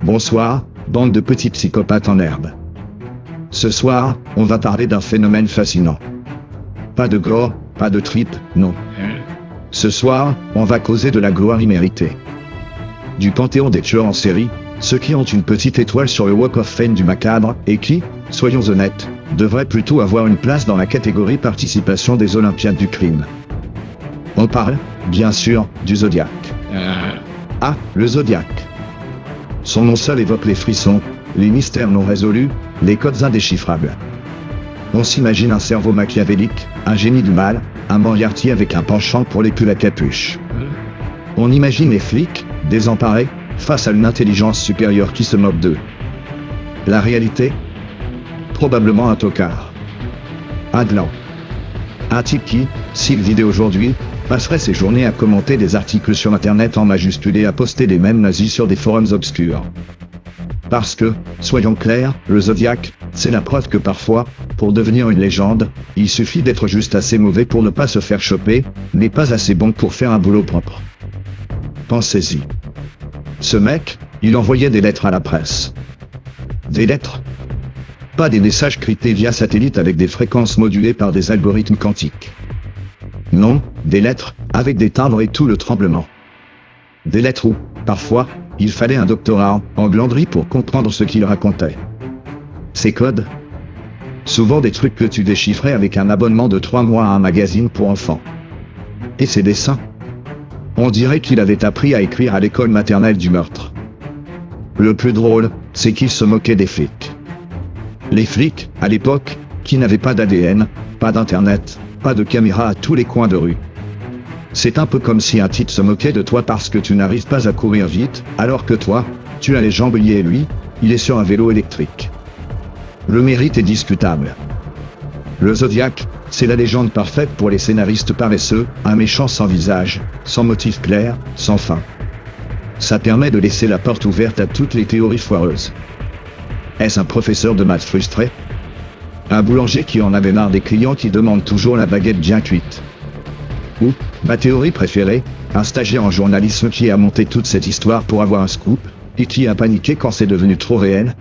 Bonsoir, bande de petits psychopathes en herbe. Ce soir, on va parler d'un phénomène fascinant. Pas de gore, pas de trip, non. Ce soir, on va causer de la gloire imméritée. Du panthéon des tueurs en série, ceux qui ont une petite étoile sur le Walk of Fame du macabre, et qui, soyons honnêtes, devraient plutôt avoir une place dans la catégorie participation des Olympiades du crime. On parle, bien sûr, du Zodiac. Ah, le Zodiac. Son nom seul évoque les frissons, les mystères non résolus, les codes indéchiffrables. On s'imagine un cerveau machiavélique, un génie du mal, un Moriarty avec un penchant pour les pulls à capuche. On imagine les flics, désemparés, face à une intelligence supérieure qui se moque d'eux. La réalité ? Probablement un tocard. Un gland. Un type qui, s'il vivait aujourd'hui, passerait ses journées à commenter des articles sur internet en majuscule et à poster des mèmes nazis sur des forums obscurs. Parce que, soyons clairs, le Zodiac, c'est la preuve que parfois, pour devenir une légende, il suffit d'être juste assez mauvais pour ne pas se faire choper, mais pas assez bon pour faire un boulot propre. Pensez-y. Ce mec, il envoyait des lettres à la presse. Des lettres ? Pas des messages cryptés via satellite avec des fréquences modulées par des algorithmes quantiques. Non, des lettres, avec des timbres et tout le tremblement. Des lettres où, parfois, il fallait un doctorat en glanderie pour comprendre ce qu'il racontait. Ces codes ? Souvent des trucs que tu déchiffrais avec un abonnement de 3 mois à un magazine pour enfants. Et ces dessins ? On dirait qu'il avait appris à écrire à l'école maternelle du meurtre. Le plus drôle, c'est qu'il se moquait des flics. Les flics, à l'époque, qui n'avaient pas d'ADN, pas d'internet, pas de caméra à tous les coins de rue. C'est un peu comme si un type se moquait de toi parce que tu n'arrives pas à courir vite, alors que toi, tu as les jambes liées et lui, il est sur un vélo électrique. Le mérite est discutable. Le Zodiac, c'est la légende parfaite pour les scénaristes paresseux, un méchant sans visage, sans motif clair, sans fin. Ça permet de laisser la porte ouverte à toutes les théories foireuses. Est-ce un professeur de maths frustré ? Un boulanger qui en avait marre des clients qui demandent toujours la baguette bien cuite ? Ou, ma théorie préférée, un stagiaire en journalisme qui a monté toute cette histoire pour avoir un scoop, et qui a paniqué quand c'est devenu trop réel ?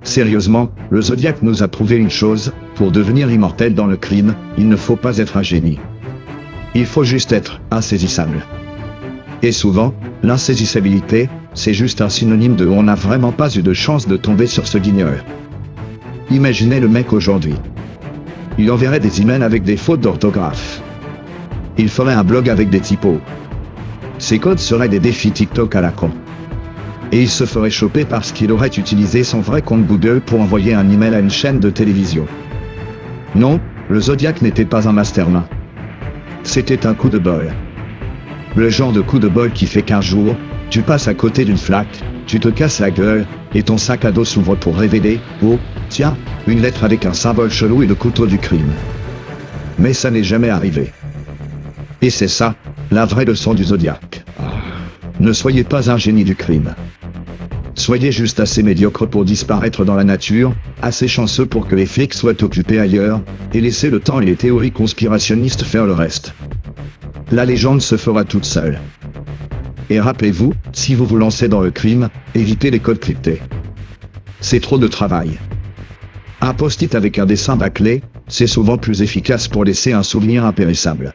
Sérieusement, le Zodiac nous a prouvé une chose, pour devenir immortel dans le crime, il ne faut pas être un génie. Il faut juste être insaisissable. Et souvent, l'insaisissabilité, c'est juste un synonyme de « on n'a vraiment pas eu de chance de tomber sur ce guignol ». Imaginez le mec aujourd'hui. Il enverrait des emails avec des fautes d'orthographe. Il ferait un blog avec des typos. Ses codes seraient des défis TikTok à la con. Et il se ferait choper parce qu'il aurait utilisé son vrai compte Google pour envoyer un email à une chaîne de télévision. Non, le Zodiac n'était pas un mastermind. C'était un coup de bol. Le genre de coup de bol qui fait qu'un jour, tu passes à côté d'une flaque, tu te casses la gueule, et ton sac à dos s'ouvre pour révéler, oh, tiens, une lettre avec un symbole chelou et le couteau du crime. Mais ça n'est jamais arrivé. Et c'est ça, la vraie leçon du Zodiac. Ne soyez pas un génie du crime. Soyez juste assez médiocre pour disparaître dans la nature, assez chanceux pour que les flics soient occupés ailleurs, et laissez le temps et les théories conspirationnistes faire le reste. La légende se fera toute seule. Et rappelez-vous, si vous vous lancez dans le crime, évitez les codes cryptés. C'est trop de travail. Un post-it avec un dessin bâclé, c'est souvent plus efficace pour laisser un souvenir impérissable.